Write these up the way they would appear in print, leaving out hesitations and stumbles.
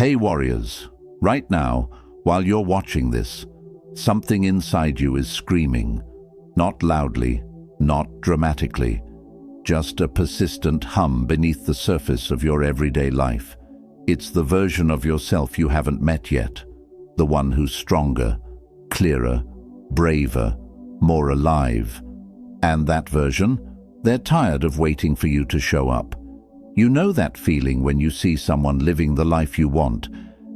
Hey warriors, right now, while you're watching this, something inside you is screaming. Not loudly, not dramatically, just a persistent hum beneath the surface of your everyday life. It's the version of yourself you haven't met yet, the one who's stronger, clearer, braver, more alive. And that version, they're tired of waiting for you to show up. You know that feeling when you see someone living the life you want,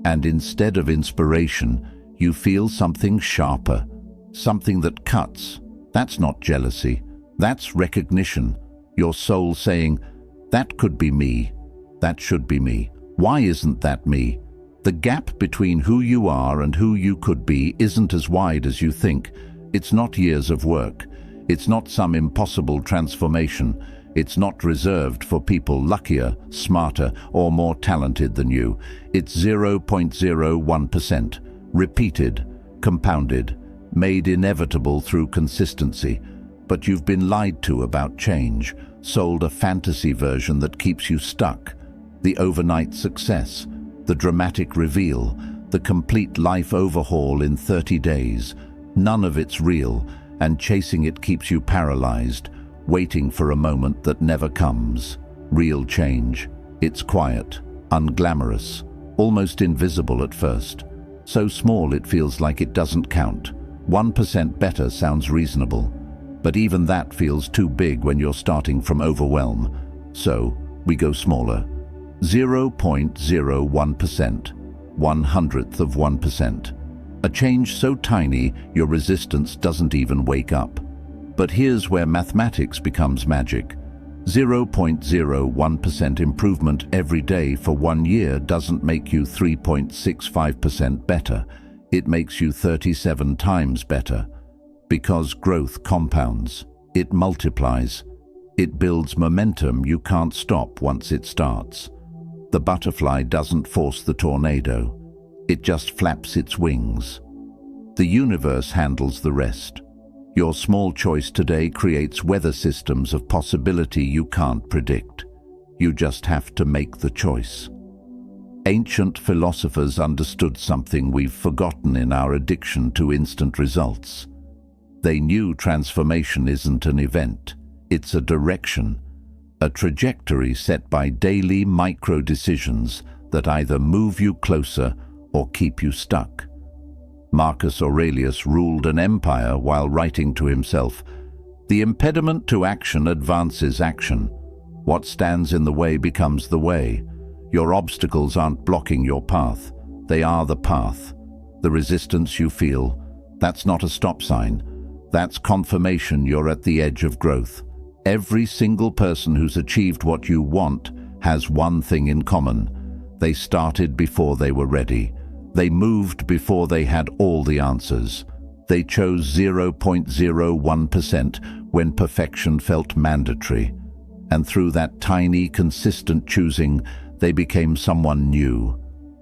and instead of inspiration, you feel something sharper, something that cuts. That's not jealousy, that's recognition. Your soul saying, that could be me, that should be me. Why isn't that me? The gap between who you are and who you could be isn't as wide as you think. It's not years of work. It's not some impossible transformation. It's not reserved for people luckier, smarter, or more talented than you. It's 0.01%, repeated, compounded, made inevitable through consistency. But you've been lied to about change, sold a fantasy version that keeps you stuck. The overnight success, the dramatic reveal, the complete life overhaul in 30 days. None of it's real, and chasing it keeps you paralyzed, waiting for a moment that never comes. Real change. It's quiet, unglamorous, almost invisible at first. So small it feels like it doesn't count. 1% better sounds reasonable. But even that feels too big when you're starting from overwhelm. So, we go smaller. 0.01%, 1/100th of 1%. A change so tiny, your resistance doesn't even wake up. But here's where mathematics becomes magic. 0.01% improvement every day for 1 year doesn't make you 3.65% better. It makes you 37 times better. Because growth compounds. It multiplies. It builds momentum you can't stop once it starts. The butterfly doesn't force the tornado. It just flaps its wings. The universe handles the rest. Your small choice today creates weather systems of possibility you can't predict. You just have to make the choice. Ancient philosophers understood something we've forgotten in our addiction to instant results. They knew transformation isn't an event, it's a direction, a trajectory set by daily micro-decisions that either move you closer or keep you stuck. Marcus Aurelius ruled an empire while writing to himself, "The impediment to action advances action. What stands in the way becomes the way. Your obstacles aren't blocking your path, they are the path. The resistance you feel, that's not a stop sign. That's confirmation you're at the edge of growth." Every single person who's achieved what you want has one thing in common. They started before they were ready. They moved before they had all the answers. They chose 0.01% when perfection felt mandatory. And through that tiny, consistent choosing, they became someone new.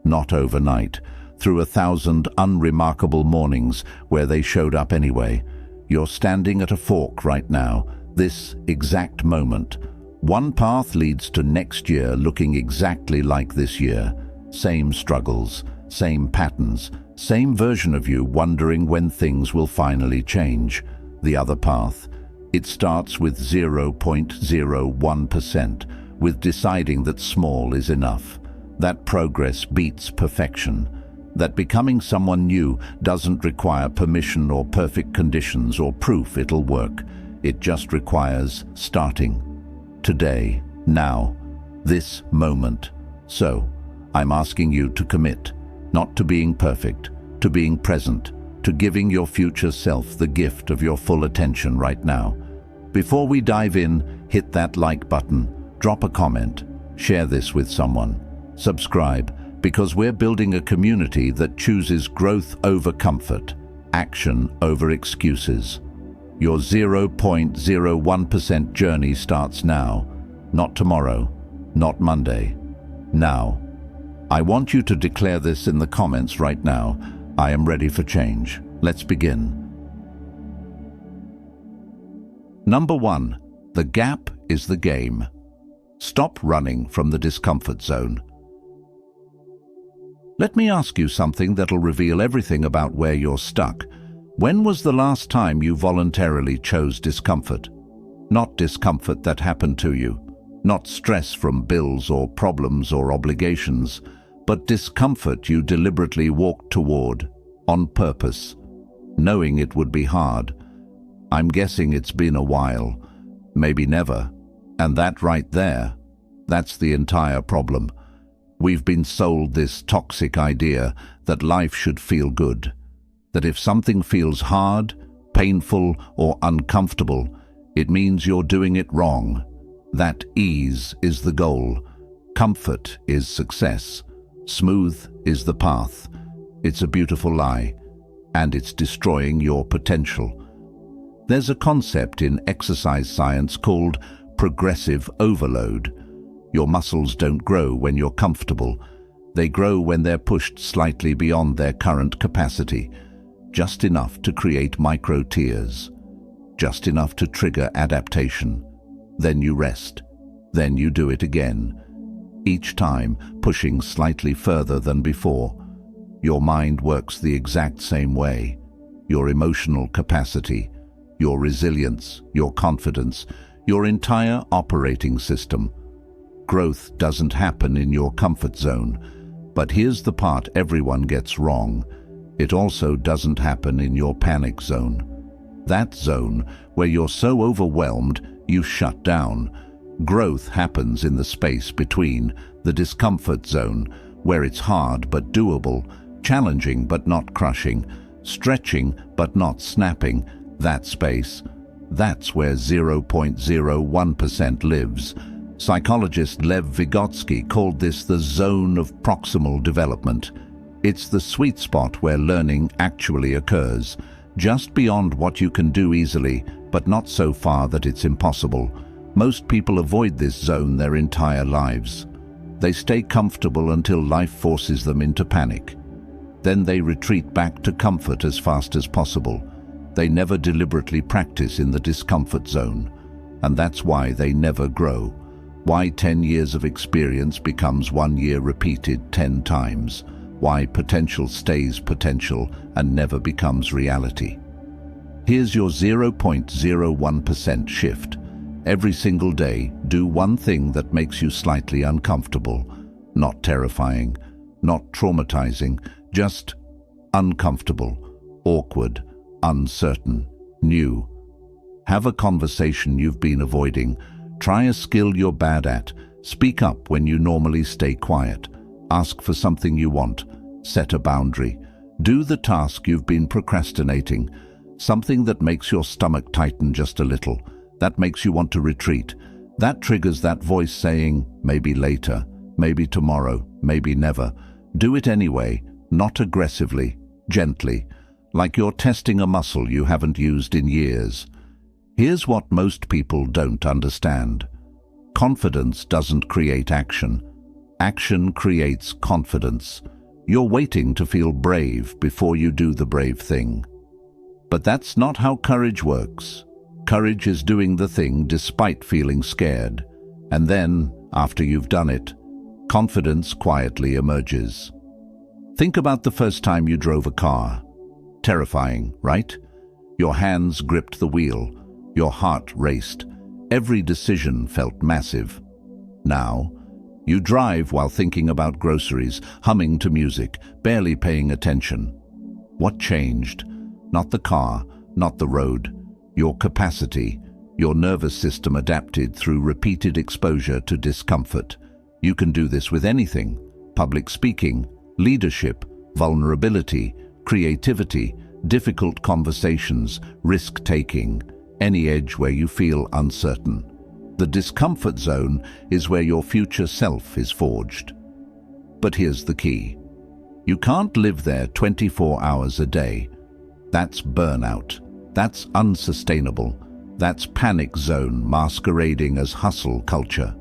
Not overnight, through 1,000 unremarkable mornings where they showed up anyway. You're standing at a fork right now, this exact moment. One path leads to next year looking exactly like this year. Same struggles, same patterns, same version of you wondering when things will finally change. The other path, it starts with 0.01%, with deciding that small is enough, that progress beats perfection, that becoming someone new doesn't require permission or perfect conditions or proof it'll work. It just requires starting. Today, now, this moment. So, I'm asking you to commit, not to being perfect, to being present, to giving your future self the gift of your full attention right now. Before we dive in, hit that like button, drop a comment, share this with someone. Subscribe, because we're building a community that chooses growth over comfort, action over excuses. Your 0.01% journey starts now, not tomorrow, not Monday, now. I want you to declare this in the comments right now. I am ready for change. Let's begin. Number 1. The gap is the game. Stop running from the discomfort zone. Let me ask you something that'll reveal everything about where you're stuck. When was the last time you voluntarily chose discomfort? Not discomfort that happened to you, not stress from bills or problems or obligations, but discomfort you deliberately walked toward, on purpose, knowing it would be hard. I'm guessing it's been a while, maybe never, and that right there, that's the entire problem. We've been sold this toxic idea that life should feel good, that if something feels hard, painful, or uncomfortable, it means you're doing it wrong. That ease is the goal. Comfort is success. Smooth is the path. It's a beautiful lie, and it's destroying your potential. There's a concept in exercise science called progressive overload. Your muscles don't grow when you're comfortable. They grow when they're pushed slightly beyond their current capacity, just enough to create micro tears, just enough to trigger adaptation. Then you rest. Then you do it again, each time pushing slightly further than before. Your mind works the exact same way. Your emotional capacity, your resilience, your confidence, your entire operating system. Growth doesn't happen in your comfort zone, but here's the part everyone gets wrong. It also doesn't happen in your panic zone. That zone where you're so overwhelmed you shut down. Growth happens in the space between, the discomfort zone, where it's hard but doable, challenging but not crushing, stretching but not snapping. That space, that's where 0.01% lives. Psychologist Lev Vygotsky called this the zone of proximal development. It's the sweet spot where learning actually occurs, just beyond what you can do easily, but not so far that it's impossible. Most people avoid this zone their entire lives. They stay comfortable until life forces them into panic. Then they retreat back to comfort as fast as possible. They never deliberately practice in the discomfort zone, and that's why they never grow. Why 10 years of experience becomes 1 year repeated 10 times. Why potential stays potential and never becomes reality. Here's your 0.01% shift. Every single day, do one thing that makes you slightly uncomfortable. Not terrifying, not traumatizing, just uncomfortable, awkward, uncertain, new. Have a conversation you've been avoiding. Try a skill you're bad at. Speak up when you normally stay quiet. Ask for something you want. Set a boundary. Do the task you've been procrastinating. Something that makes your stomach tighten just a little. That makes you want to retreat. That triggers that voice saying, maybe later, maybe tomorrow, maybe never. Do it anyway, not aggressively, gently, like you're testing a muscle you haven't used in years. Here's what most people don't understand. Confidence doesn't create action. Action creates confidence. You're waiting to feel brave before you do the brave thing. But that's not how courage works. Courage is doing the thing despite feeling scared. And then, after you've done it, confidence quietly emerges. Think about the first time you drove a car. Terrifying, right? Your hands gripped the wheel. Your heart raced. Every decision felt massive. Now, you drive while thinking about groceries, humming to music, barely paying attention. What changed? Not the car, not the road. Your capacity, your nervous system adapted through repeated exposure to discomfort. You can do this with anything: public speaking, leadership, vulnerability, creativity, difficult conversations, risk-taking, any edge where you feel uncertain. The discomfort zone is where your future self is forged. But here's the key. You can't live there 24 hours a day. That's burnout. That's unsustainable. That's panic zone masquerading as hustle culture.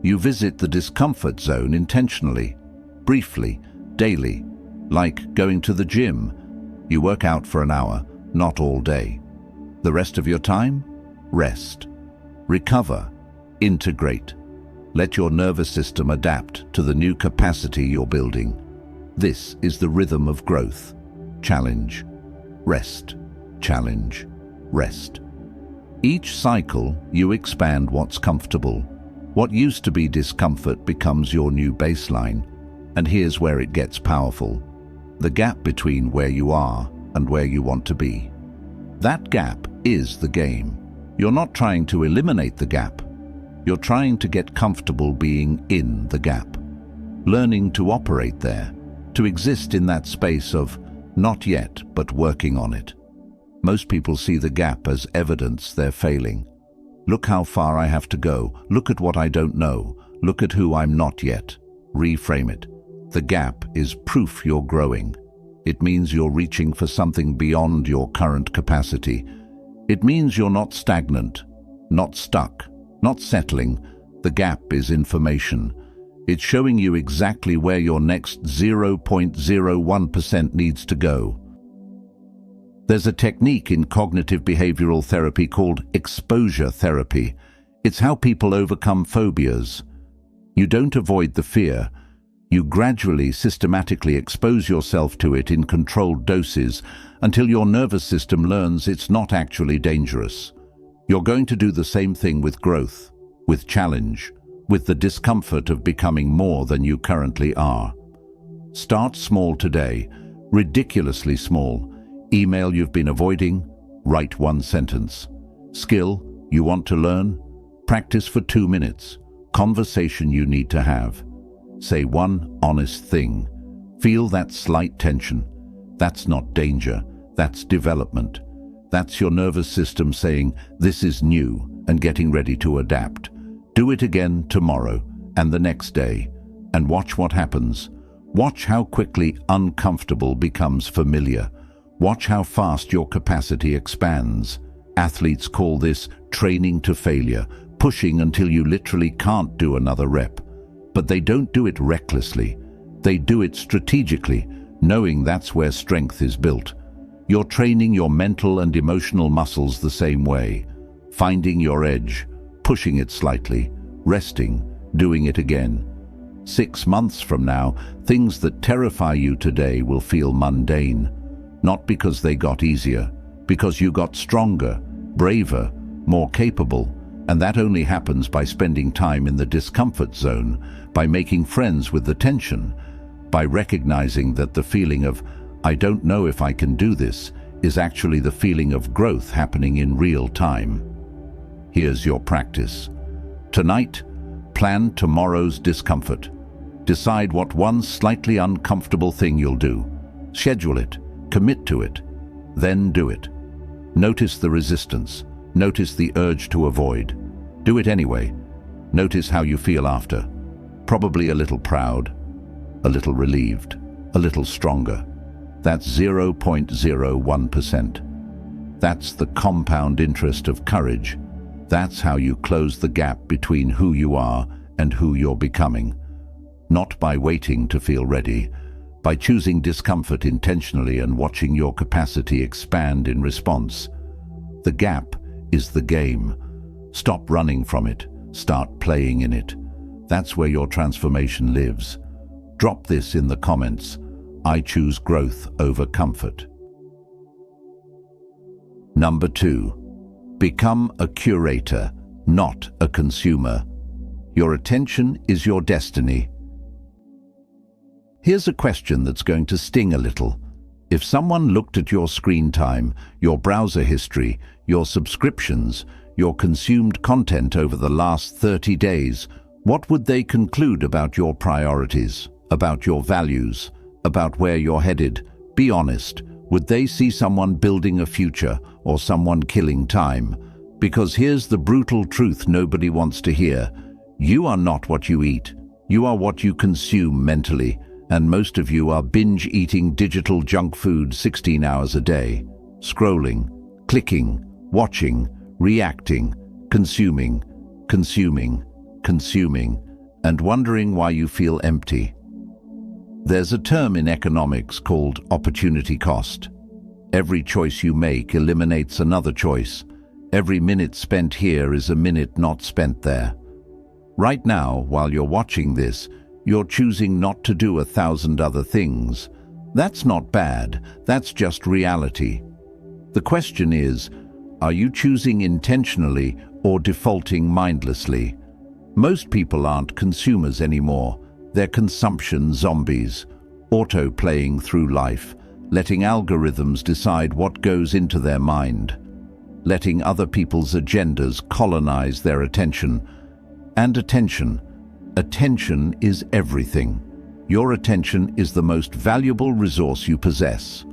You visit the discomfort zone intentionally, briefly, daily, like going to the gym. You work out for an hour, not all day. The rest of your time? Rest. Recover. Integrate. Let your nervous system adapt to the new capacity you're building. This is the rhythm of growth. Challenge, rest, challenge, rest. Each cycle, you expand what's comfortable. What used to be discomfort becomes your new baseline. And here's where it gets powerful. The gap between where you are and where you want to be. That gap is the game. You're not trying to eliminate the gap. You're trying to get comfortable being in the gap. Learning to operate there, to exist in that space of not yet, but working on it. Most people see the gap as evidence they're failing. Look how far I have to go. Look at what I don't know. Look at who I'm not yet. Reframe it. The gap is proof you're growing. It means you're reaching for something beyond your current capacity. It means you're not stagnant, not stuck, not settling. The gap is information. It's showing you exactly where your next 0.01% needs to go. There's a technique in cognitive behavioral therapy called exposure therapy. It's how people overcome phobias. You don't avoid the fear. You gradually, systematically expose yourself to it in controlled doses until your nervous system learns it's not actually dangerous. You're going to do the same thing with growth, with challenge, with the discomfort of becoming more than you currently are. Start small today, ridiculously small. Email you've been avoiding, write one sentence. Skill you want to learn, practice for 2 minutes. Conversation you need to have. Say one honest thing. Feel that slight tension. That's not danger, that's development. That's your nervous system saying, this is new, and getting ready to adapt. Do it again tomorrow, and the next day, and watch what happens. Watch how quickly uncomfortable becomes familiar. Watch how fast your capacity expands. Athletes call this training to failure, pushing until you literally can't do another rep. But they don't do it recklessly. They do it strategically, knowing that's where strength is built. You're training your mental and emotional muscles the same way, finding your edge, pushing it slightly, resting, doing it again. 6 months from now, things that terrify you today will feel mundane, not because they got easier, because you got stronger, braver, more capable. And that only happens by spending time in the discomfort zone, by making friends with the tension, by recognizing that the feeling of, I don't know if I can do this, is actually the feeling of growth happening in real time. Here's your practice. Tonight, plan tomorrow's discomfort. Decide what one slightly uncomfortable thing you'll do. Schedule it, commit to it, then do it. Notice the resistance. Notice the urge to avoid. Do it anyway. Notice how you feel after. Probably a little proud, a little relieved, a little stronger. That's 0.01%. That's the compound interest of courage. That's how you close the gap between who you are and who you're becoming. Not by waiting to feel ready, by choosing discomfort intentionally and watching your capacity expand in response. The gap is the game. Stop running from it. Start playing in it. That's where your transformation lives. Drop this in the comments. I choose growth over comfort. Number 2. Become a curator, not a consumer. Your attention is your destiny. Here's a question that's going to sting a little. If someone looked at your screen time, your browser history, your subscriptions, your consumed content over the last 30 days, what would they conclude about your priorities, about your values, about where you're headed? Be honest. Would they see someone building a future or someone killing time? Because here's the brutal truth nobody wants to hear. You are not what you eat. You are what you consume mentally. And most of you are binge-eating digital junk food 16 hours a day. Scrolling, clicking, watching, reacting, consuming, and wondering why you feel empty. There's a term in economics called opportunity cost. Every choice you make eliminates another choice. Every minute spent here is a minute not spent there. Right now, while you're watching this, You're choosing not to do 1,000 other things. That's not bad, that's just reality. The question is, are you choosing intentionally or defaulting mindlessly? Most people aren't consumers anymore. They're consumption zombies, auto-playing through life, letting algorithms decide what goes into their mind, letting other people's agendas colonize their attention. And attention is everything. Your attention is the most valuable resource you possess.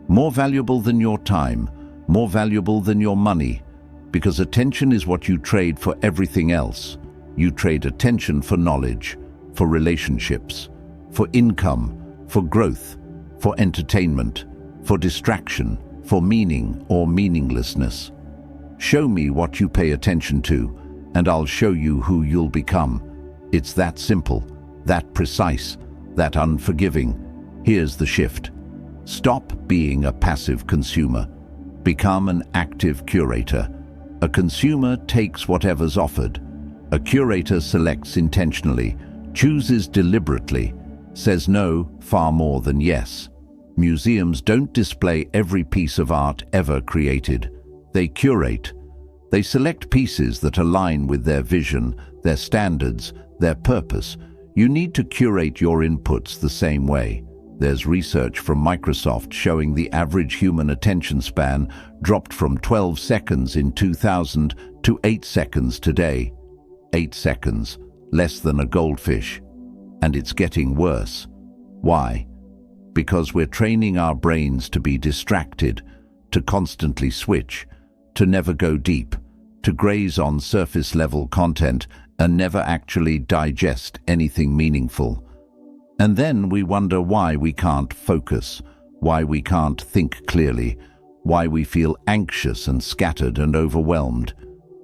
More valuable than your time, more valuable than your money, because attention is what you trade for everything else. You trade attention for knowledge, for relationships, for income, for growth, for entertainment, for distraction, for meaning or meaninglessness. Show me what you pay attention to, and I'll show you who you'll become. It's that simple, that precise, that unforgiving. Here's the shift. Stop being a passive consumer. Become an active curator. A consumer takes whatever's offered. A curator selects intentionally, chooses deliberately, says no far more than yes. Museums don't display every piece of art ever created. They curate. They select pieces that align with their vision, their standards, their purpose. You need to curate your inputs the same way. There's research from Microsoft showing the average human attention span dropped from 12 seconds in 2000 to 8 seconds today. 8 seconds, less than a goldfish. And it's getting worse. Why? Because we're training our brains to be distracted, to constantly switch, to never go deep, to graze on surface-level content and never actually digest anything meaningful. And then we wonder why we can't focus, why we can't think clearly, why we feel anxious and scattered and overwhelmed.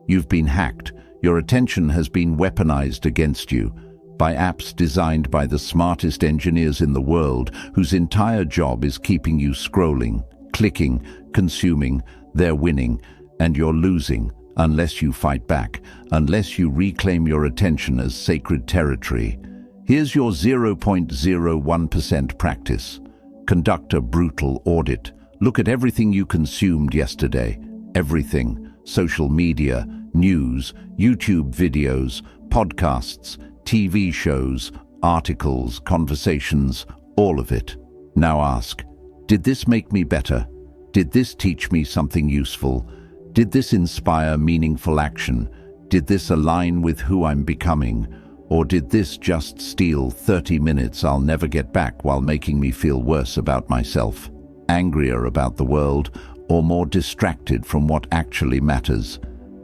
You've been hacked. Your attention has been weaponized against you by apps designed by the smartest engineers in the world, whose entire job is keeping you scrolling, clicking, consuming. They're winning, and you're losing unless you fight back, unless you reclaim your attention as sacred territory. Here's your 0.01% practice. Conduct a brutal audit. Look at everything you consumed yesterday. Everything. Social media, news, YouTube videos, podcasts, TV shows, articles, conversations, all of it. Now ask, did this make me better? Did this teach me something useful? Did this inspire meaningful action? Did this align with who I'm becoming? Or did this just steal 30 minutes I'll never get back while making me feel worse about myself, angrier about the world, or more distracted from what actually matters?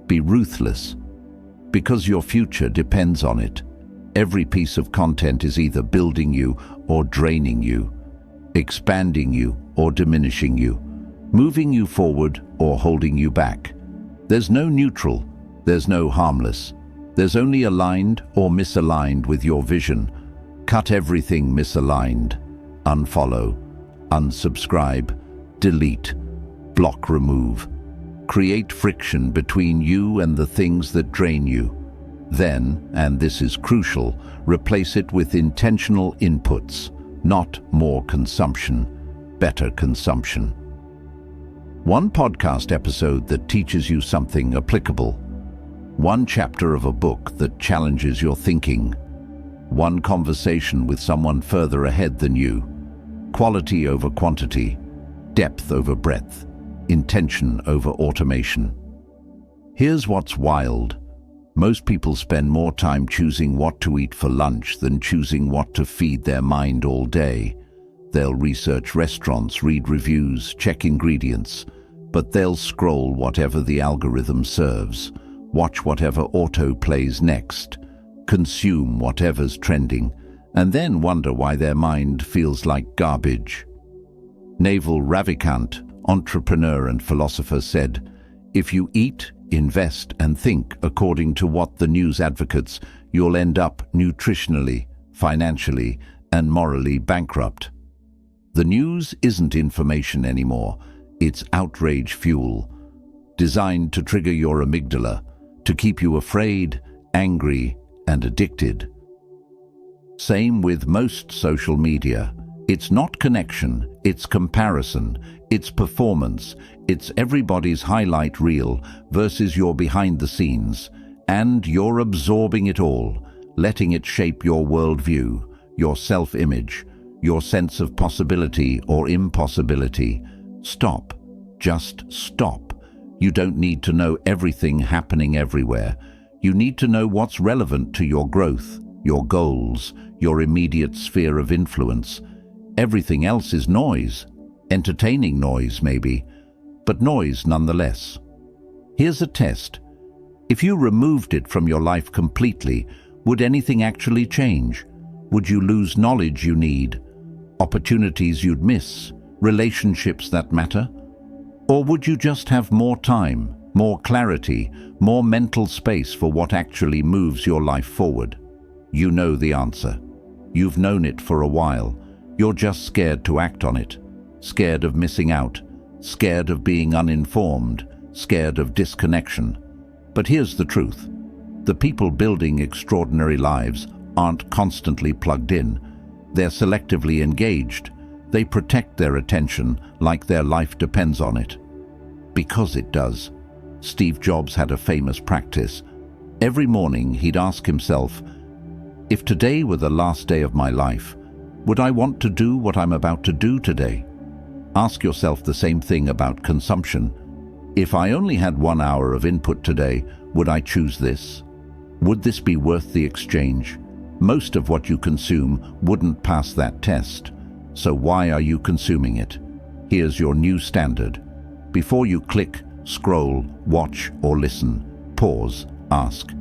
Be ruthless, because your future depends on it. Every piece of content is either building you or draining you, expanding you or diminishing you, moving you forward or holding you back. There's no neutral, there's no harmless. There's only aligned or misaligned with your vision. Cut everything misaligned. Unfollow, unsubscribe, delete, block, remove. Create friction between you and the things that drain you. Then, and this is crucial, replace it with intentional inputs, not more consumption, better consumption. One podcast episode that teaches you something applicable. One chapter of a book that challenges your thinking. One conversation with someone further ahead than you. Quality over quantity, depth over breadth, intention over automation. Here's what's wild. Most people spend more time choosing what to eat for lunch than choosing what to feed their mind all day. They'll research restaurants, read reviews, check ingredients, but they'll scroll whatever the algorithm serves. Watch whatever auto plays next, consume whatever's trending, and then wonder why their mind feels like garbage. Naval Ravikant, entrepreneur and philosopher, said, "If you eat, invest, and think according to what the news advocates, you'll end up nutritionally, financially, and morally bankrupt." The news isn't information anymore. It's outrage fuel, designed to trigger your amygdala, to keep you afraid, angry, and addicted. Same with most social media. It's not connection, it's comparison, it's performance, it's everybody's highlight reel versus your behind the scenes. And you're absorbing it all, letting it shape your worldview, your self-image, your sense of possibility or impossibility. Stop. Just stop. You don't need to know everything happening everywhere. You need to know what's relevant to your growth, your goals, your immediate sphere of influence. Everything else is noise. Entertaining noise, maybe, but noise nonetheless. Here's a test. If you removed it from your life completely, would anything actually change? Would you lose knowledge you need, opportunities you'd miss, relationships that matter? Or would you just have more time, more clarity, more mental space for what actually moves your life forward? You know the answer. You've known it for a while. You're just scared to act on it. Scared of missing out. Scared of being uninformed. Scared of disconnection. But here's the truth. The people building extraordinary lives aren't constantly plugged in. They're selectively engaged. They protect their attention like their life depends on it. Because it does. Steve Jobs had a famous practice. Every morning he'd ask himself, if today were the last day of my life, would I want to do what I'm about to do today? Ask yourself the same thing about consumption. If I only had 1 hour of input today, would I choose this? Would this be worth the exchange? Most of what you consume wouldn't pass that test. So why are you consuming it? Here's your new standard. Before you click, scroll, watch, or listen, pause, ask,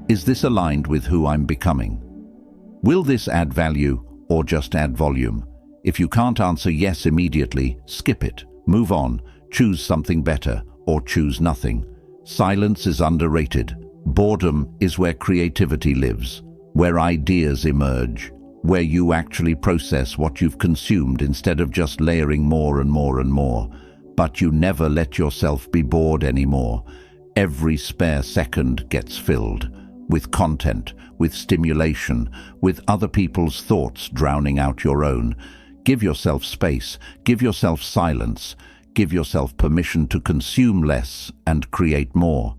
is this aligned with who I'm becoming? Will this add value or just add volume? If you can't answer yes immediately, skip it, move on, choose something better, or choose nothing. Silence is underrated. Boredom is where creativity lives, where ideas emerge, where you actually process what you've consumed instead of just layering more and more and more. But you never let yourself be bored anymore. Every spare second gets filled with content, with stimulation, with other people's thoughts drowning out your own. Give yourself space, give yourself silence, give yourself permission to consume less and create more.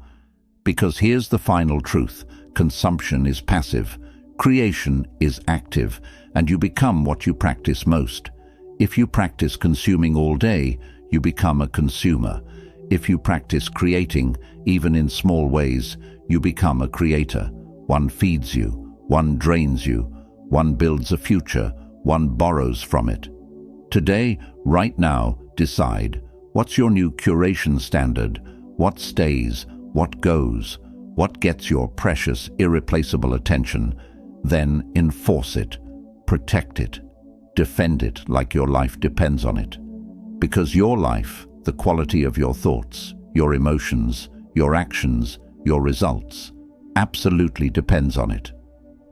Because here's the final truth: consumption is passive. Creation is active, and you become what you practice most. If you practice consuming all day, you become a consumer. If you practice creating, even in small ways, you become a creator. One feeds you, one drains you, one builds a future, one borrows from it. Today, right now, decide, what's your new curation standard? What stays? What goes? What gets your precious, irreplaceable attention? Then enforce it, protect it, defend it like your life depends on it. Because your life, the quality of your thoughts, your emotions, your actions, your results, absolutely depends on it.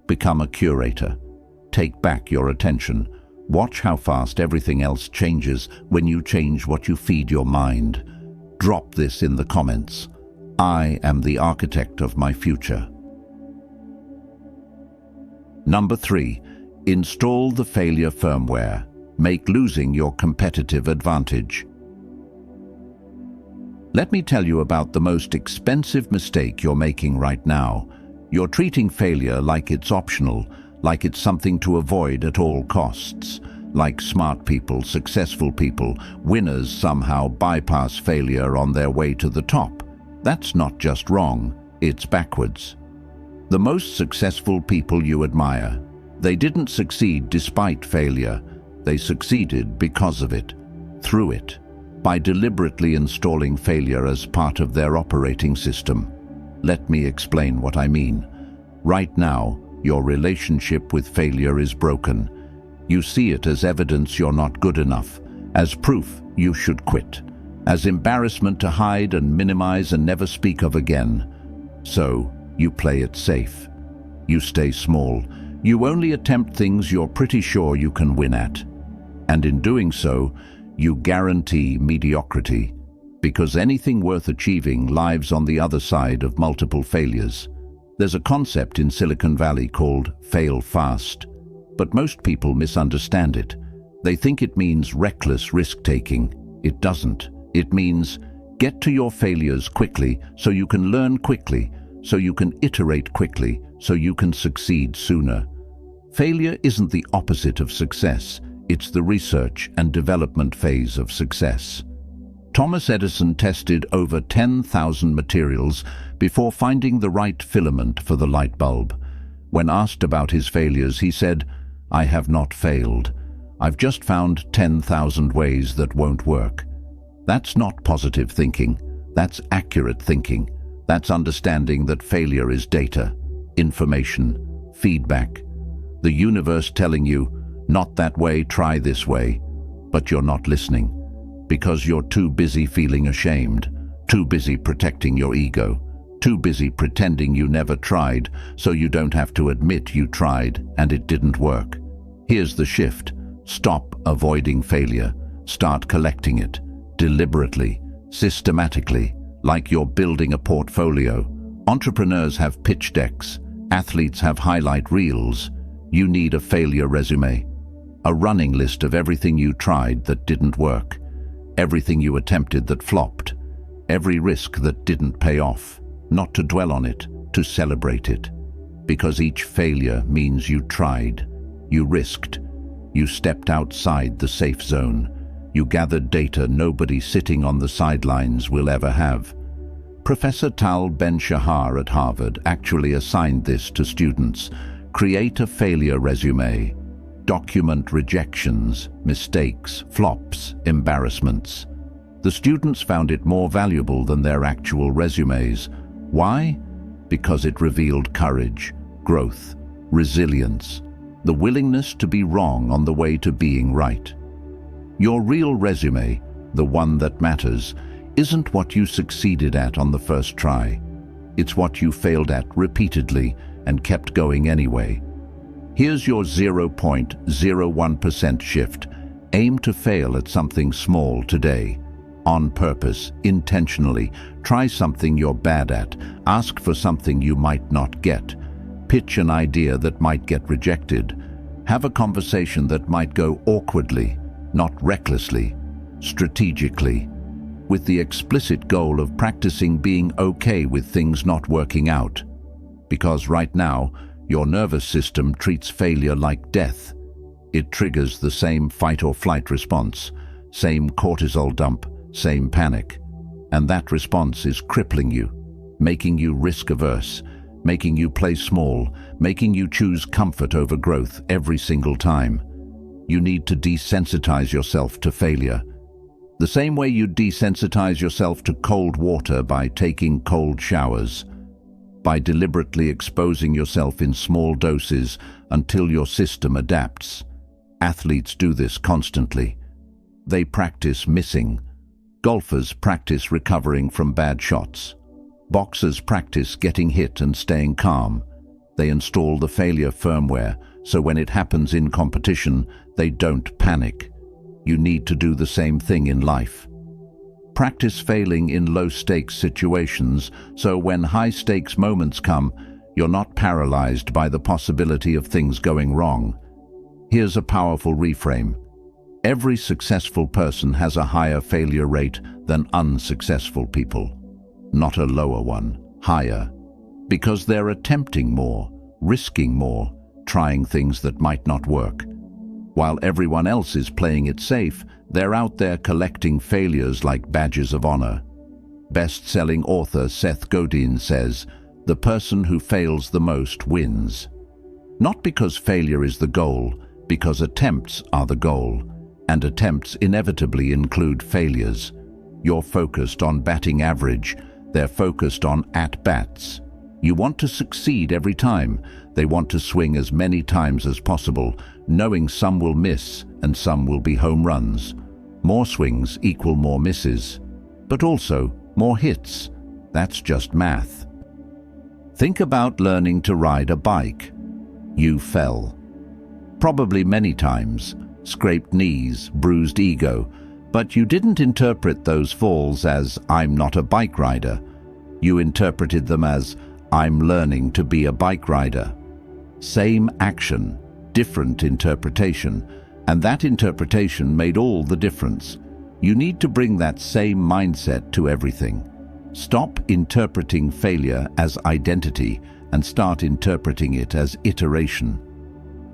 Become a curator. Take back your attention. Watch how fast everything else changes when you change what you feed your mind. Drop this in the comments. I am the architect of my future. Number 3. Install the failure firmware. Make losing your competitive advantage. Let me tell you about the most expensive mistake you're making right now. You're treating failure like it's optional, like it's something to avoid at all costs. Like smart people, successful people, winners somehow bypass failure on their way to the top. That's not just wrong, it's backwards. The most successful people you admire, they didn't succeed despite failure. They succeeded because of it, through it, by deliberately installing failure as part of their operating system. Let me explain what I mean. Right now, your relationship with failure is broken. You see it as evidence you're not good enough, as proof you should quit, as embarrassment to hide and minimize and never speak of again. So, you play it safe. You stay small. You only attempt things you're pretty sure you can win at. And in doing so, you guarantee mediocrity, because anything worth achieving lives on the other side of multiple failures. There's a concept in Silicon Valley called fail fast. But most people misunderstand it. They think it means reckless risk-taking. It doesn't. It means get to your failures quickly so you can learn quickly, so you can iterate quickly, so you can succeed sooner. Failure isn't the opposite of success. It's the research and development phase of success. Thomas Edison tested over 10,000 materials before finding the right filament for the light bulb. When asked about his failures, he said, "I have not failed. I've just found 10,000 ways that won't work." That's not positive thinking. That's accurate thinking. That's understanding that failure is data, information, feedback. The universe telling you, not that way, try this way. But you're not listening because you're too busy feeling ashamed, too busy protecting your ego, too busy pretending you never tried so you don't have to admit you tried and it didn't work. Here's the shift. Stop avoiding failure. Start collecting it, deliberately, systematically, like you're building a portfolio. Entrepreneurs have pitch decks. Athletes have highlight reels. You need a failure resume. A running list of everything you tried that didn't work. Everything you attempted that flopped. Every risk that didn't pay off. Not to dwell on it, to celebrate it. Because each failure means you tried. You risked. You stepped outside the safe zone. You gathered data nobody sitting on the sidelines will ever have. Professor Tal Ben-Shahar at Harvard actually assigned this to students. Create a failure resume. Document rejections, mistakes, flops, embarrassments. The students found it more valuable than their actual resumes. Why? Because it revealed courage, growth, resilience, the willingness to be wrong on the way to being right. Your real resume, the one that matters, isn't what you succeeded at on the first try. It's what you failed at repeatedly and kept going anyway. Here's your 0.01% shift. Aim to fail at something small today. On purpose, intentionally. Try something you're bad at. Ask for something you might not get. Pitch an idea that might get rejected. Have a conversation that might go awkwardly, not recklessly, strategically, with the explicit goal of practicing being okay with things not working out. Because right now, your nervous system treats failure like death. It triggers the same fight or flight response, same cortisol dump, same panic. And that response is crippling you, making you risk-averse, making you play small, making you choose comfort over growth every single time. You need to desensitize yourself to failure. The same way you desensitize yourself to cold water by taking cold showers, by deliberately exposing yourself in small doses until your system adapts. Athletes do this constantly. They practice missing. Golfers practice recovering from bad shots. Boxers practice getting hit and staying calm. They install the failure firmware, so when it happens in competition, they don't panic. You need to do the same thing in life. Practice failing in low-stakes situations, so when high-stakes moments come, you're not paralyzed by the possibility of things going wrong. Here's a powerful reframe. Every successful person has a higher failure rate than unsuccessful people. Not a lower one, higher. Because they're attempting more, risking more, trying things that might not work. While everyone else is playing it safe, they're out there collecting failures like badges of honor. Best-selling author Seth Godin says, "The person who fails the most wins." Not because failure is the goal, because attempts are the goal, and attempts inevitably include failures. You're focused on batting average, they're focused on at-bats. You want to succeed every time. They want to swing as many times as possible, knowing some will miss and some will be home runs. More swings equal more misses, but also more hits. That's just math. Think about learning to ride a bike. You fell. Probably many times, scraped knees, bruised ego, but you didn't interpret those falls as "I'm not a bike rider." You interpreted them as "I'm learning to be a bike rider." Same action, different interpretation, and that interpretation made all the difference. You need to bring that same mindset to everything. Stop interpreting failure as identity and start interpreting it as iteration.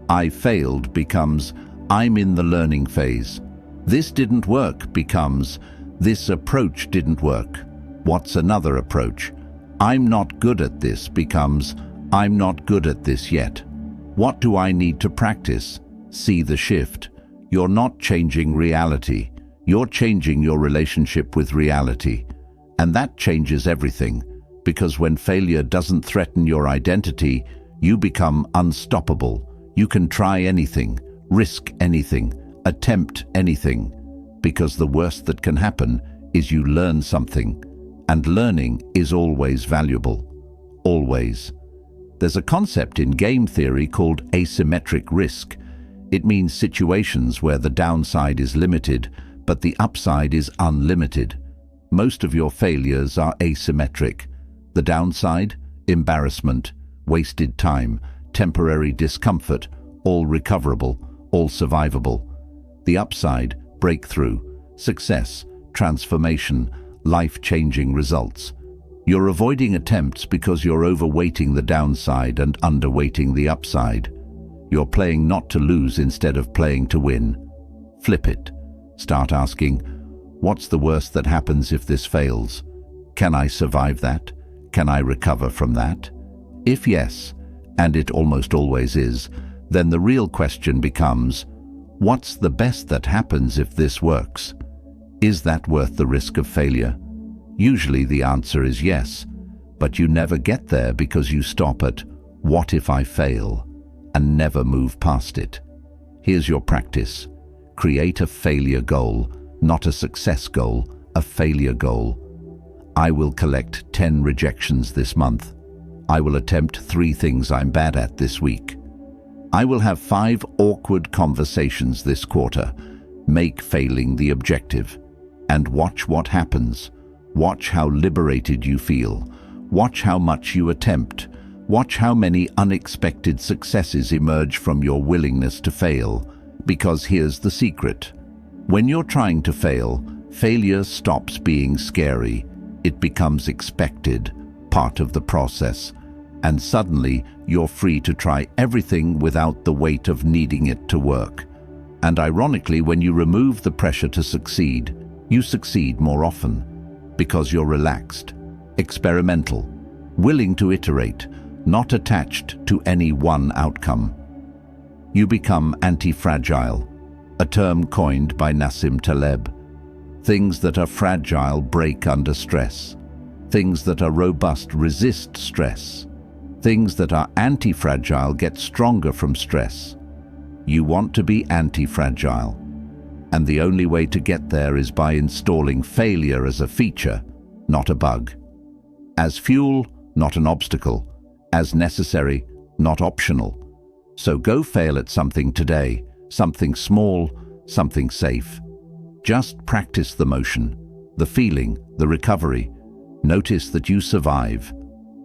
I failed becomes I'm in the learning phase. This didn't work becomes this approach didn't work. What's another approach? I'm not good at this becomes I'm not good at this yet. What do I need to practice? See the shift. You're not changing reality. You're changing your relationship with reality. And that changes everything, because when failure doesn't threaten your identity, you become unstoppable. You can try anything, risk anything, attempt anything, because the worst that can happen is you learn something, and learning is always valuable. Always. There's a concept in game theory called asymmetric risk. It means situations where the downside is limited, but the upside is unlimited. Most of your failures are asymmetric. The downside, embarrassment, wasted time, temporary discomfort, all recoverable, all survivable. The upside, breakthrough, success, transformation, life-changing results. You're avoiding attempts because you're overweighting the downside and underweighting the upside. You're playing not to lose instead of playing to win. Flip it. Start asking, what's the worst that happens if this fails? Can I survive that? Can I recover from that? If yes, and it almost always is, then the real question becomes, what's the best that happens if this works? Is that worth the risk of failure? Usually the answer is yes, but you never get there because you stop at, what if I fail? And never move past it. Here's your practice. Create a failure goal, not a success goal, a failure goal. I will collect 10 rejections this month. I will attempt 3 things I'm bad at this week. I will have 5 awkward conversations this quarter. Make failing the objective. And watch what happens. Watch how liberated you feel. Watch how much you attempt. Watch how many unexpected successes emerge from your willingness to fail. Because here's the secret. When you're trying to fail, failure stops being scary. It becomes expected, part of the process. And suddenly, you're free to try everything without the weight of needing it to work. And ironically, when you remove the pressure to succeed, you succeed more often. Because you're relaxed, experimental, willing to iterate, not attached to any one outcome. You become anti-fragile, a term coined by Nassim Taleb. Things that are fragile break under stress. Things that are robust resist stress. Things that are anti-fragile get stronger from stress. You want to be anti-fragile. And the only way to get there is by installing failure as a feature, not a bug. As fuel, not an obstacle. As necessary, not optional. So go fail at something today, something small, something safe. Just practice the motion, the feeling, the recovery. Notice that you survive.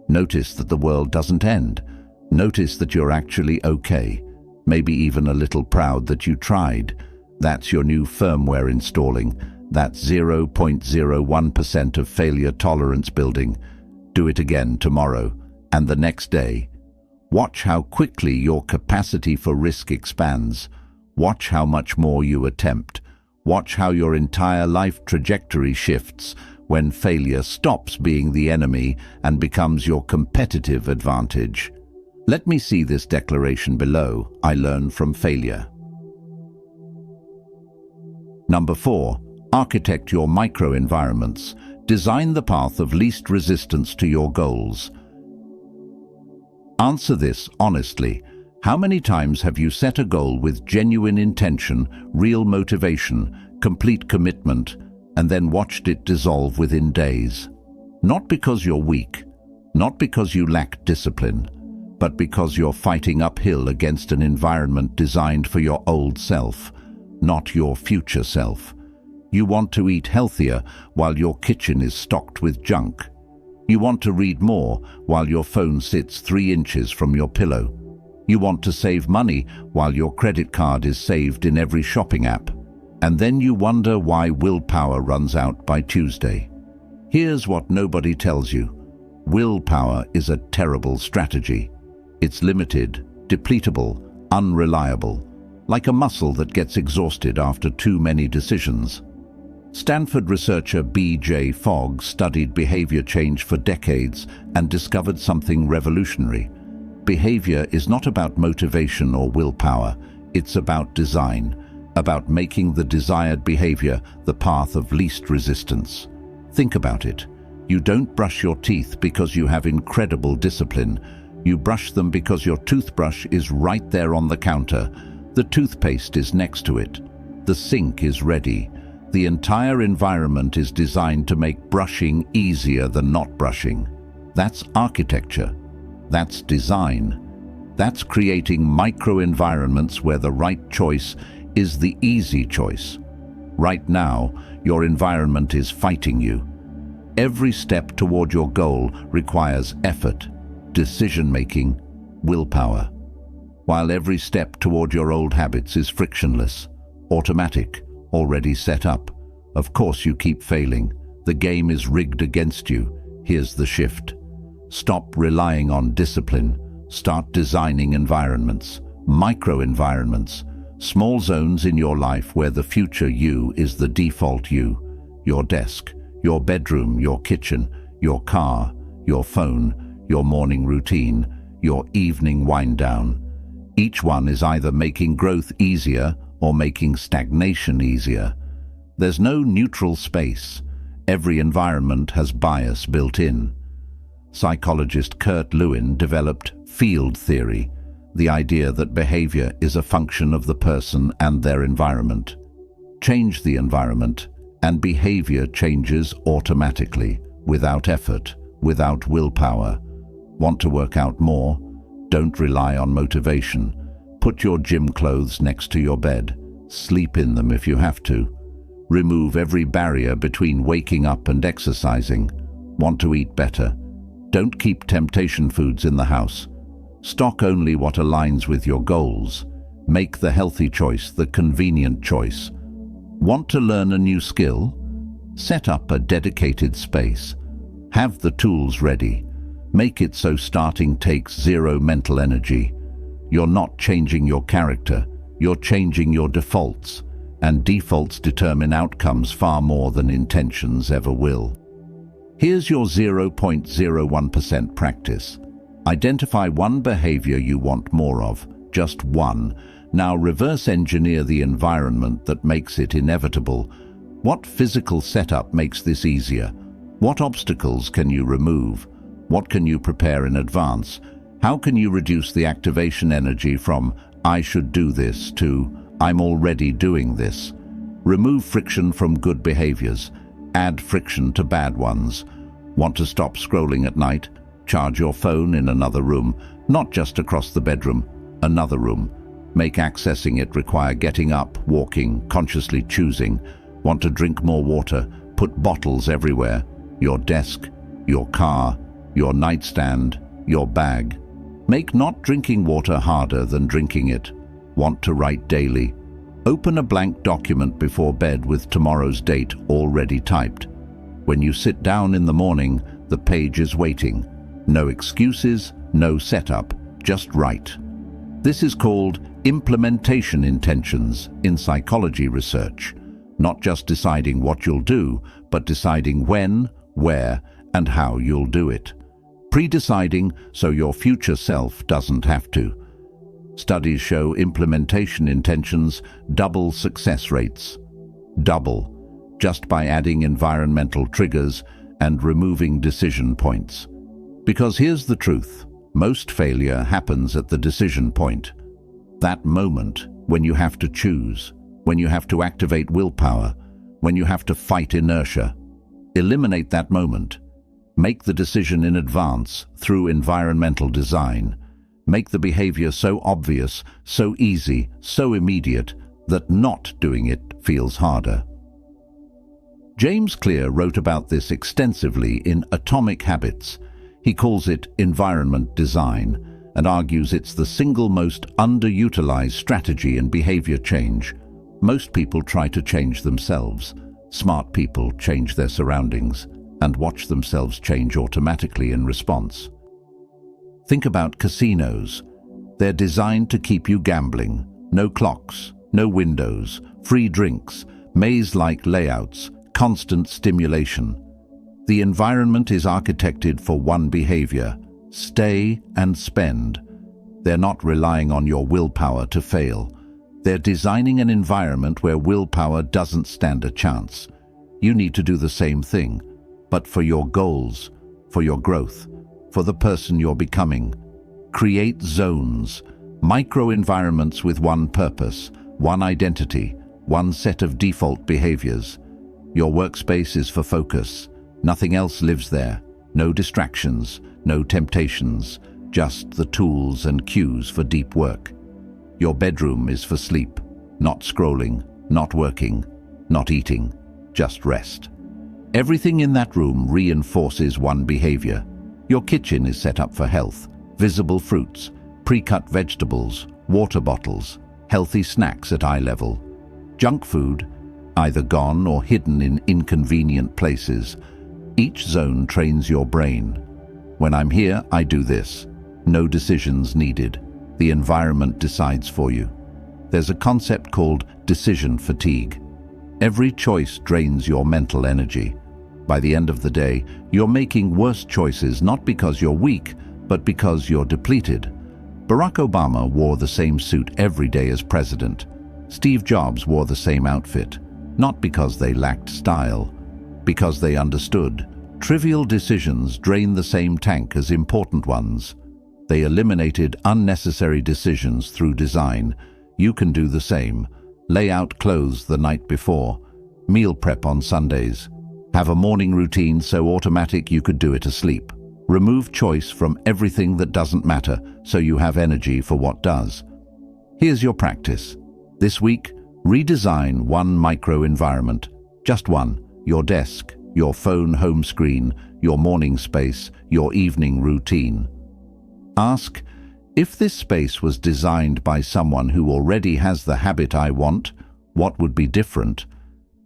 Notice that the world doesn't end. Notice that you're actually okay. Maybe even a little proud that you tried. That's your new firmware installing. That's 0.01% of failure tolerance building. Do it again tomorrow and the next day. Watch how quickly your capacity for risk expands. Watch how much more you attempt. Watch how your entire life trajectory shifts when failure stops being the enemy and becomes your competitive advantage. Let me see this declaration below. I learn from failure. Number 4. Architect your microenvironments. Design the path of least resistance to your goals. Answer this honestly. How many times have you set a goal with genuine intention, real motivation, complete commitment, and then watched it dissolve within days? Not because you're weak, not because you lack discipline, but because you're fighting uphill against an environment designed for your old self, not your future self. You want to eat healthier while your kitchen is stocked with junk. You want to read more while your phone sits 3 inches from your pillow. You want to save money while your credit card is saved in every shopping app. And then you wonder why willpower runs out by Tuesday. Here's what nobody tells you. Willpower is a terrible strategy. It's limited, depletable, unreliable, like a muscle that gets exhausted after too many decisions. Stanford researcher B.J. Fogg studied behavior change for decades and discovered something revolutionary. Behavior is not about motivation or willpower, it's about design, about making the desired behavior the path of least resistance. Think about it. You don't brush your teeth because you have incredible discipline. You brush them because your toothbrush is right there on the counter. The toothpaste is next to it. The sink is ready. The entire environment is designed to make brushing easier than not brushing. That's architecture. That's design. That's creating micro-environments where the right choice is the easy choice. Right now, your environment is fighting you. Every step toward your goal requires effort, decision-making, willpower, while every step toward your old habits is frictionless, automatic, already set up. Of course you keep failing. The game is rigged against you. Here's the shift. Stop relying on discipline. Start designing environments, micro-environments, small zones in your life where the future you is the default you. Your desk, your bedroom, your kitchen, your car, your phone, your morning routine, your evening wind down. Each one is either making growth easier or making stagnation easier. There's no neutral space. Every environment has bias built in. Psychologist Kurt Lewin developed field theory, the idea that behavior is a function of the person and their environment. Change the environment, and behavior changes automatically, without effort, without willpower. Want to work out more? Don't rely on motivation. Put your gym clothes next to your bed. Sleep in them if you have to. Remove every barrier between waking up and exercising. Want to eat better? Don't keep temptation foods in the house. Stock only what aligns with your goals. Make the healthy choice the convenient choice. Want to learn a new skill? Set up a dedicated space. Have the tools ready. Make it so starting takes zero mental energy. You're not changing your character, you're changing your defaults, and defaults determine outcomes far more than intentions ever will. Here's your 0.01% practice. Identify one behavior you want more of, just one. Now reverse engineer the environment that makes it inevitable. What physical setup makes this easier? What obstacles can you remove? What can you prepare in advance? How can you reduce the activation energy from "I should do this" to "I'm already doing this"? Remove friction from good behaviors. Add friction to bad ones. Want to stop scrolling at night? Charge your phone in another room, not just across the bedroom, another room. Make accessing it require getting up, walking, consciously choosing. Want to drink more water? Put bottles everywhere. Your desk, your car, your nightstand, your bag. Make not drinking water harder than drinking it. Want to write daily? Open a blank document before bed with tomorrow's date already typed. When you sit down in the morning, the page is waiting. No excuses, no setup, just write. This is called implementation intentions in psychology research. Not just deciding what you'll do, but deciding when, where, and how you'll do it. Pre-deciding so your future self doesn't have to. Studies show implementation intentions double success rates. Double, just by adding environmental triggers and removing decision points. Because here's the truth, most failure happens at the decision point. That moment when you have to choose, when you have to activate willpower, when you have to fight inertia. Eliminate that moment. Make the decision in advance through environmental design. Make the behavior so obvious, so easy, so immediate that not doing it feels harder. James Clear wrote about this extensively in Atomic Habits. He calls it environment design, and argues it's the single most underutilized strategy in behavior change. Most people try to change themselves. Smart people change their surroundings and watch themselves change automatically in response. Think about casinos. They're designed to keep you gambling. No clocks, no windows, free drinks, maze-like layouts, constant stimulation. The environment is architected for one behavior: stay and spend. They're not relying on your willpower to fail. They're designing an environment where willpower doesn't stand a chance. You need to do the same thing, but for your goals, for your growth, for the person you're becoming. Create zones, micro-environments with one purpose, one identity, one set of default behaviors. Your workspace is for focus. Nothing else lives there. No distractions, no temptations, just the tools and cues for deep work. Your bedroom is for sleep, not scrolling, not working, not eating, just rest. Everything in that room reinforces one behavior. Your kitchen is set up for health, visible fruits, pre-cut vegetables, water bottles, healthy snacks at eye level. Junk food, either gone or hidden in inconvenient places. Each zone trains your brain. When I'm here, I do this. No decisions needed. The environment decides for you. There's a concept called decision fatigue. Every choice drains your mental energy. By the end of the day, you're making worse choices not because you're weak, but because you're depleted. Barack Obama wore the same suit every day as president. Steve Jobs wore the same outfit, not because they lacked style, because they understood. Trivial decisions drain the same tank as important ones. They eliminated unnecessary decisions through design. You can do the same. Lay out clothes the night before. Meal prep on Sundays. Have a morning routine so automatic you could do it asleep. Remove choice from everything that doesn't matter so you have energy for what does. Here's your practice. This week, redesign one micro-environment. Just one. Your desk, your phone home screen, your morning space, your evening routine. Ask, if this space was designed by someone who already has the habit I want, what would be different?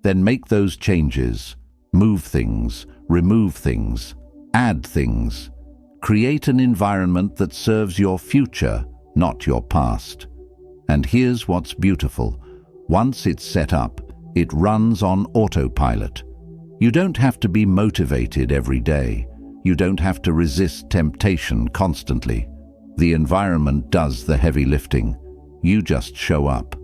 Then make those changes. Move things, remove things, add things. Create an environment that serves your future, not your past. And here's what's beautiful. Once it's set up, it runs on autopilot. You don't have to be motivated every day. You don't have to resist temptation constantly. The environment does the heavy lifting. You just show up,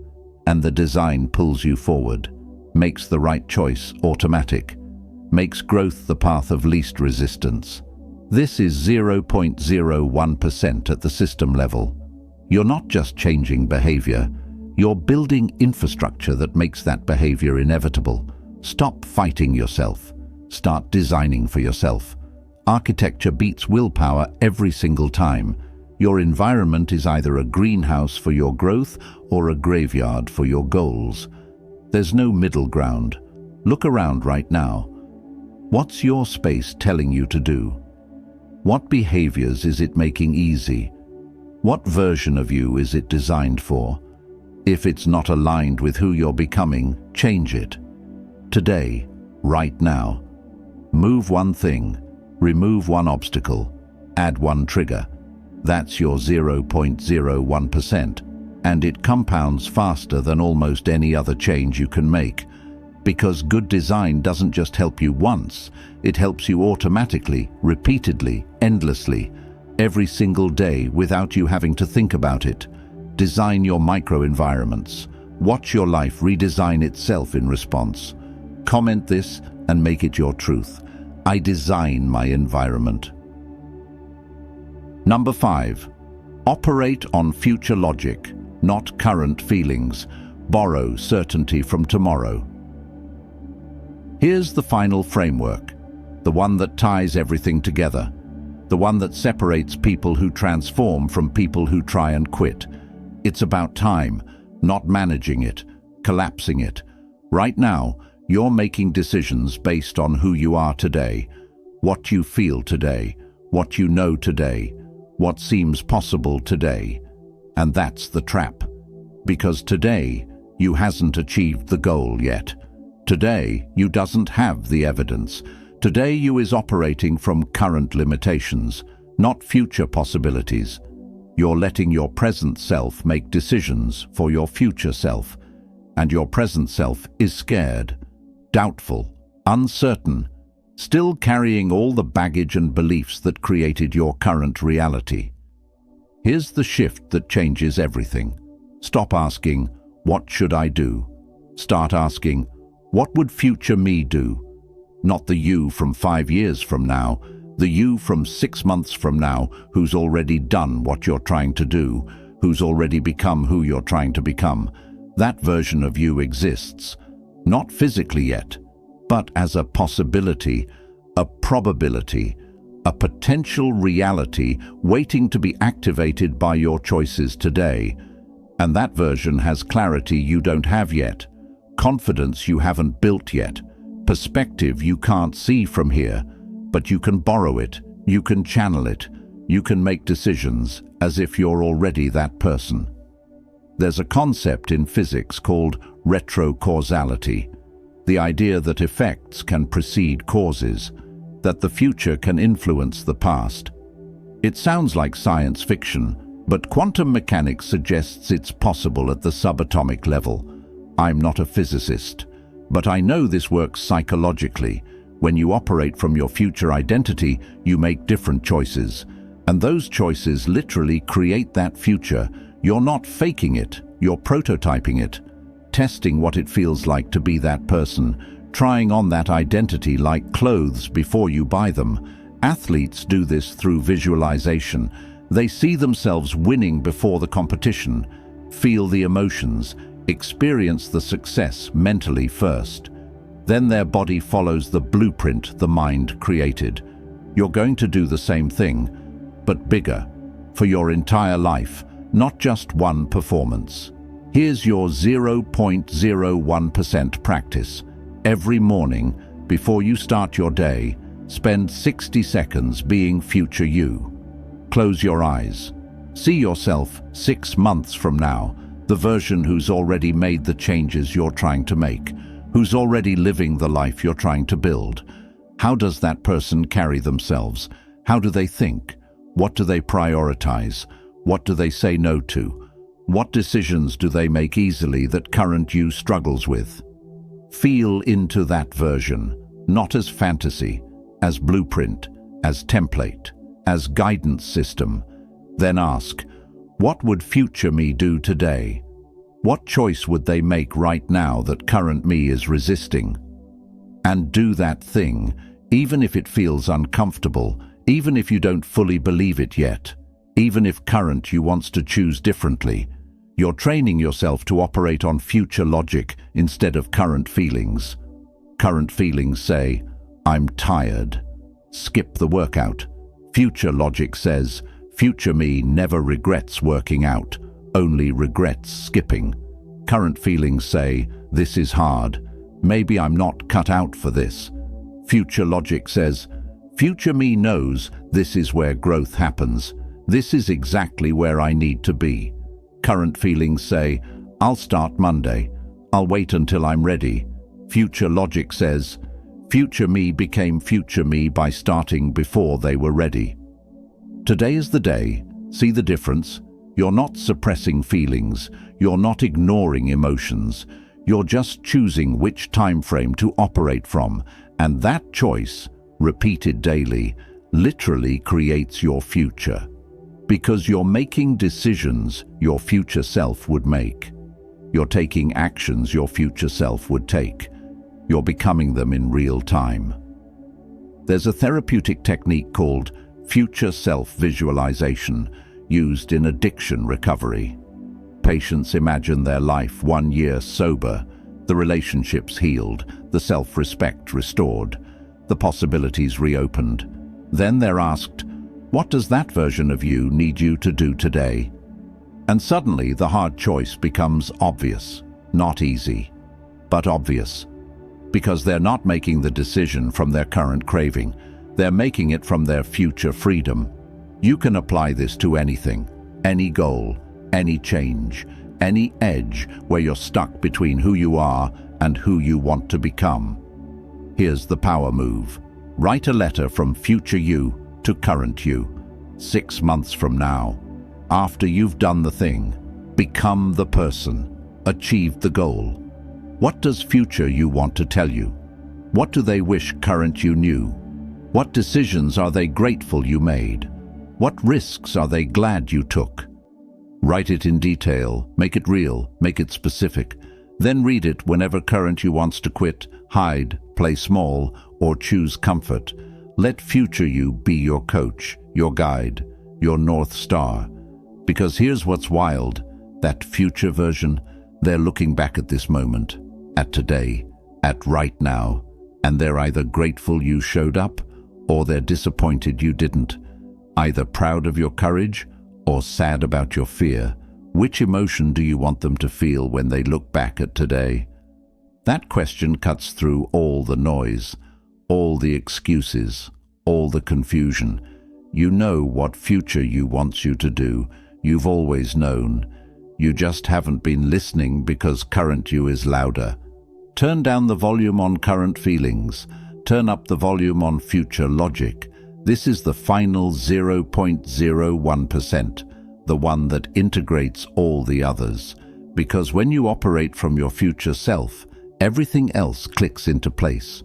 and the design pulls you forward, makes the right choice automatic, makes growth the path of least resistance. This is 0.01% at the system level. You're not just changing behavior, you're building infrastructure that makes that behavior inevitable. Stop fighting yourself. Start designing for yourself. Architecture beats willpower every single time. Your environment is either a greenhouse for your growth or a graveyard for your goals. There's no middle ground. Look around right now. What's your space telling you to do? What behaviors is it making easy? What version of you is it designed for? If it's not aligned with who you're becoming, change it. Today, right now. Move one thing, remove one obstacle, add one trigger. That's your 0.01%, and it compounds faster than almost any other change you can make. Because good design doesn't just help you once, it helps you automatically, repeatedly, endlessly, every single day without you having to think about it. Design your micro-environments. Watch your life redesign itself in response. Comment this and make it your truth. I design my environment. Number 5. Operate on future logic, not current feelings. Borrow certainty from tomorrow. Here's the final framework, the one that ties everything together, the one that separates people who transform from people who try and quit. It's about time, not managing it, collapsing it. Right now, you're making decisions based on who you are today, what you feel today, what you know today, what seems possible today. And that's the trap. Because today, you hasn't achieved the goal yet. Today, you doesn't have the evidence. Today, you is operating from current limitations, not future possibilities. You're letting your present self make decisions for your future self. And your present self is scared, doubtful, uncertain, still carrying all the baggage and beliefs that created your current reality. Here's the shift that changes everything. Stop asking, "What should I do?" Start asking, "What would future me do?" Not the you from 5 years from now, the you from 6 months from now who's already done what you're trying to do, who's already become who you're trying to become. That version of you exists, not physically yet, but as a possibility, a probability, a potential reality waiting to be activated by your choices today. And that version has clarity you don't have yet, confidence you haven't built yet, perspective you can't see from here, but you can borrow it, you can channel it, you can make decisions as if you're already that person. There's a concept in physics called retrocausality, the idea that effects can precede causes, that the future can influence the past. It sounds like science fiction, but quantum mechanics suggests it's possible at the subatomic level. I'm not a physicist, but I know this works psychologically. When you operate from your future identity, you make different choices, and those choices literally create that future. You're not faking it, you're prototyping it, testing what it feels like to be that person, trying on that identity like clothes before you buy them. Athletes do this through visualization. They see themselves winning before the competition, feel the emotions, experience the success mentally first. Then their body follows the blueprint the mind created. You're going to do the same thing, but bigger, for your entire life, not just one performance. Here's your 0.01% practice. Every morning, before you start your day, spend 60 seconds being future you. Close your eyes. See yourself 6 months from now, the version who's already made the changes you're trying to make, who's already living the life you're trying to build. How does that person carry themselves? How do they think? What do they prioritize? What do they say no to? What decisions do they make easily that current you struggles with? Feel into that version, not as fantasy, as blueprint, as template, as guidance system. Then ask, what would future me do today? What choice would they make right now that current me is resisting? And do that thing, even if it feels uncomfortable, even if you don't fully believe it yet, even if current you wants to choose differently. You're training yourself to operate on future logic instead of current feelings. Current feelings say, "I'm tired." Skip the workout. Future logic says, future me never regrets working out, only regrets skipping. Current feelings say, this is hard. Maybe I'm not cut out for this. Future logic says, future me knows this is where growth happens. This is exactly where I need to be. Current feelings say, I'll start Monday. I'll wait until I'm ready. Future logic says, future me became future me by starting before they were ready. Today is the day. See the difference? You're not suppressing feelings. You're not ignoring emotions. You're just choosing which time frame to operate from. And that choice, repeated daily, literally creates your future. Because you're making decisions your future self would make. You're taking actions your future self would take. You're becoming them in real time. There's a therapeutic technique called future self-visualization, used in addiction recovery. Patients imagine their life 1 year sober, the relationships healed, the self-respect restored, the possibilities reopened. Then they're asked, what does that version of you need you to do today? And suddenly the hard choice becomes obvious, not easy, but obvious. Because they're not making the decision from their current craving, they're making it from their future freedom. You can apply this to anything, any goal, any change, any edge where you're stuck between who you are and who you want to become. Here's the power move. Write a letter from future you to current you. 6 months from now, after you've done the thing, become the person, achieved the goal. What does future you want to tell you? What do they wish current you knew? What decisions are they grateful you made? What risks are they glad you took? Write it in detail, make it real, make it specific. Then read it whenever current you wants to quit, hide, play small, or choose comfort. Let future you be your coach, your guide, your North Star. Because here's what's wild, that future version, they're looking back at this moment, at today, at right now, and they're either grateful you showed up, or they're disappointed you didn't. Either proud of your courage, or sad about your fear. Which emotion do you want them to feel when they look back at today? That question cuts through all the noise, all the excuses, all the confusion. You know what future you wants you to do. You've always known. You just haven't been listening because current you is louder. Turn down the volume on current feelings. Turn up the volume on future logic. This is the final 0.01%, the one that integrates all the others. Because when you operate from your future self, everything else clicks into place.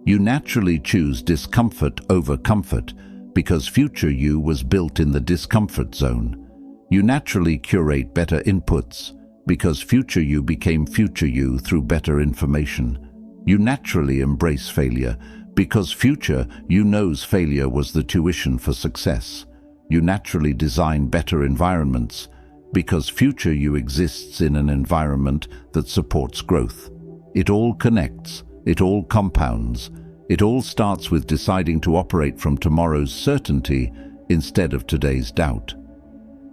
You naturally choose discomfort over comfort because future you was built in the discomfort zone. You naturally curate better inputs because future you became future you through better information. You naturally embrace failure because future you knows failure was the tuition for success. You naturally design better environments because future you exists in an environment that supports growth. It all connects, it all compounds, it all starts with deciding to operate from tomorrow's certainty instead of today's doubt.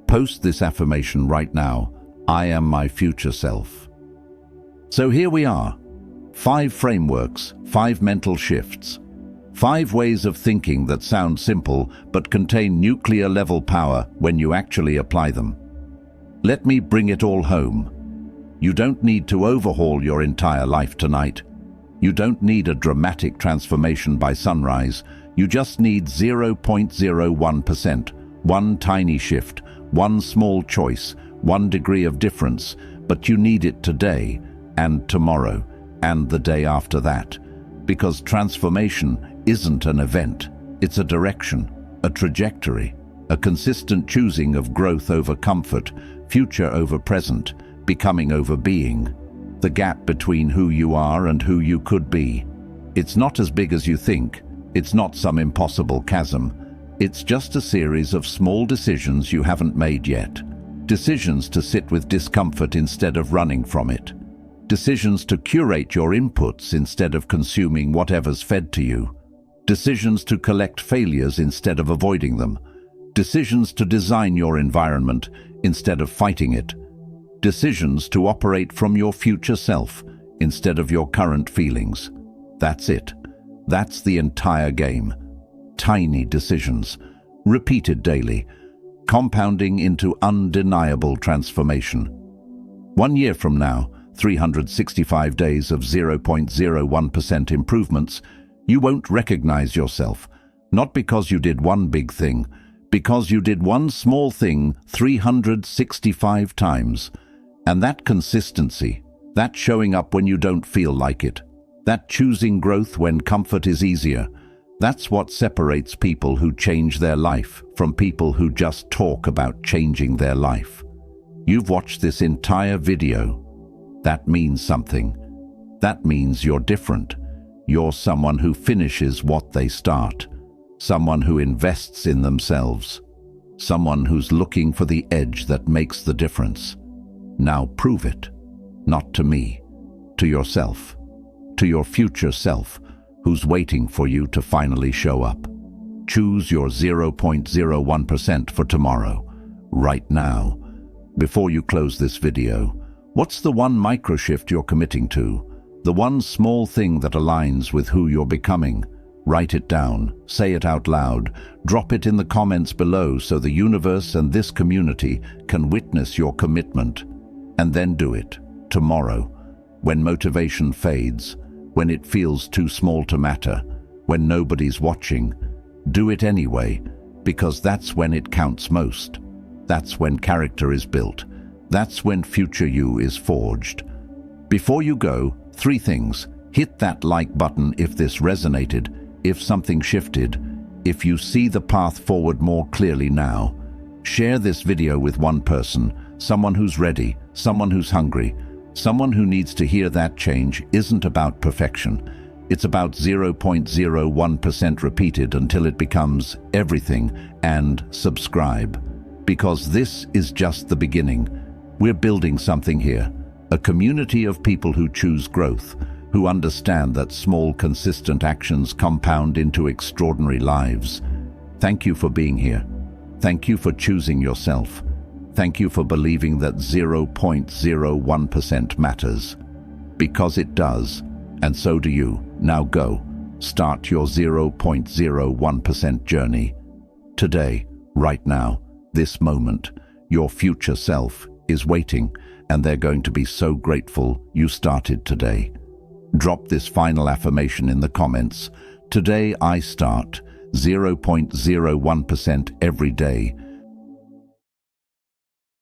Post this affirmation right now. I am my future self. So here we are. 5 frameworks, 5 mental shifts, 5 ways of thinking that sound simple but contain nuclear-level power when you actually apply them. Let me bring it all home. You don't need to overhaul your entire life tonight. You don't need a dramatic transformation by sunrise. You just need 0.01%, one tiny shift, one small choice, 1 degree of difference, but you need it today and tomorrow and the day after that. Because transformation isn't an event, it's a direction, a trajectory, a consistent choosing of growth over comfort, future over present, becoming over being, the gap between who you are and who you could be. It's not as big as you think, it's not some impossible chasm, it's just a series of small decisions you haven't made yet. Decisions to sit with discomfort instead of running from it. Decisions to curate your inputs instead of consuming whatever's fed to you. Decisions to collect failures instead of avoiding them. Decisions to design your environment instead of fighting it. Decisions to operate from your future self instead of your current feelings. That's it. That's the entire game. Tiny decisions, repeated daily, compounding into undeniable transformation. 1 year from now, 365 days of 0.01% improvements, you won't recognize yourself, not because you did one big thing, because you did one small thing 365 times. And that consistency, that showing up when you don't feel like it, that choosing growth when comfort is easier, that's what separates people who change their life from people who just talk about changing their life. You've watched this entire video. That means something. That means you're different. You're someone who finishes what they start. Someone who invests in themselves. Someone who's looking for the edge that makes the difference. Now prove it. Not to me. To yourself. To your future self, who's waiting for you to finally show up. Choose your 0.01% for tomorrow, right now. Before you close this video, what's the one micro shift you're committing to? The one small thing that aligns with who you're becoming? Write it down, say it out loud, drop it in the comments below so the universe and this community can witness your commitment. And then do it, tomorrow, when motivation fades, when it feels too small to matter, when nobody's watching. Do it anyway, because that's when it counts most. That's when character is built. That's when future you is forged. Before you go, 3 things. Hit that like button if this resonated, if something shifted, if you see the path forward more clearly now. Share this video with one person, someone who's ready, someone who's hungry, someone who needs to hear that change isn't about perfection. It's about 0.01% repeated until it becomes everything, and subscribe. Because this is just the beginning. We're building something here, a community of people who choose growth, who understand that small, consistent actions compound into extraordinary lives. Thank you for being here. Thank you for choosing yourself. Thank you for believing that 0.01% matters. Because it does, and so do you. Now go. Start your 0.01% journey. Today, right now, this moment, your future self is waiting, and they're going to be so grateful you started today. Drop this final affirmation in the comments. Today I start 0.01% every day